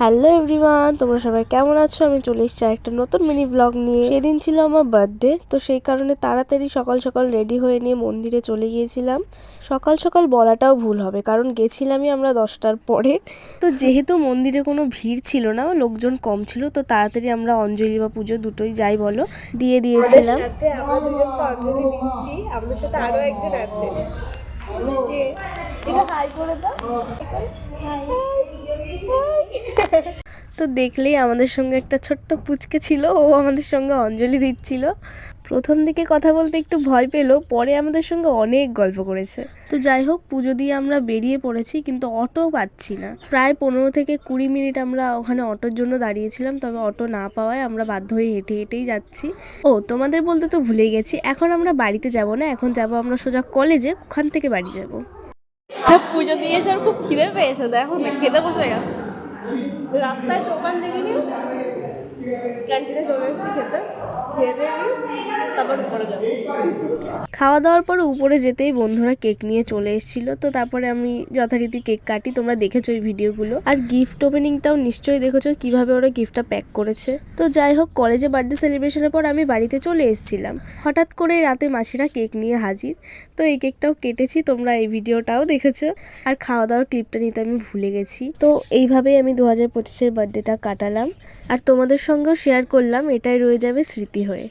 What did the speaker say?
Hello everyone, তোমরা সবাই কেমন আছো? আমি চলে এসেছি একটা নতুন মিনি ব্লগ নিয়ে। সেদিন ছিল আমার বার্থডে, তো সেই কারণে তাড়াতাড়ি সকাল সকাল রেডি হয়ে নিয়ে মন্দিরে চলে গিয়েছিলাম। সকাল সকাল বলাটাও ভুল হবে, কারণ গেছিলামই আমরা 10টার পরে। তো যেহেতু মন্দিরে কোনো ভিড় ছিল না, লোকজন কম ছিল, তো তাড়াতাড়ি আমরা অঞ্জলি বা পুজো দুটোই যাই বলো দিয়ে দিয়েছিলাম। আমরা দুজন তো অঞ্জলি দিচ্ছি, আমাদের সাথে আরো একজন আছে। হাই করে দাও। তো দেখলেই আমাদের সঙ্গে একটা ছোট্ট পুচকে ছিল, ও আমাদের সঙ্গে অঞ্জলি দিচ্ছিল। প্রথম দিকে কথা বলতে একটু ভয় পেল, পরে আমাদের সঙ্গে অনেক গল্প করেছে। তো যাই হোক, পুজো দিয়ে আমরা বেরিয়ে পড়েছি, কিন্তু অটো পাচ্ছি না। প্রায় 15 থেকে 20 মিনিট আমরা ওখানে অটোর জন্য দাঁড়িয়েছিলাম, তবে অটো না পাওয়ায় আমরা বাধ্য হয়ে হেঁটে হেঁটেই যাচ্ছি। ও তোমাদের বলতে তো ভুলেই গেছি, এখন আমরা বাড়িতে যাব না, এখন যাব আমরা সোজা কলেজে, ওখান থেকে বাড়ি যাব। পুজো দিয়ে এসে আর খুব খিদে পেয়েছে, দেখো না খেতে বসে গেছে। রাস্তায় দোকান দেখিনি, ক্যান্টিনে চলে এসেছি খেতে, খেয়ে দিয়ে তারপর উপরে যাবো। খাওয়া দাওয়ার পরে উপরে যেতেই বন্ধুরা কেক নিয়ে চলে এসেছিল, তো তারপরে আমি যথারীতি কেক কাটি, তোমরা দেখেছো এই ভিডিওগুলো। আর গিফট ওপেনিংটাও নিশ্চয়ই দেখেছো কিভাবে ওরা গিফটটা প্যাক করেছে। তো যাই হোক, কলেজে বার্থডে সেলিব্রেশনের পর আমি বাড়িতে চলে এসেছিলাম। হঠাৎ করে রাতে মাসিরা কেক নিয়ে হাজির, তো এই কেকটাও কেটেছি, তোমরা এই ভিডিওটাও দেখেছো। আর খাওয়া দাওয়ার ক্লিপটা নিতে আমি ভুলে গেছি। তো এইভাবেই আমি 2025-এর বার্থডেটা কাটালাম, আর তোমাদের সঙ্গেও শেয়ার করলাম, এটাই রয়ে যাবে স্মৃতি হয়ে।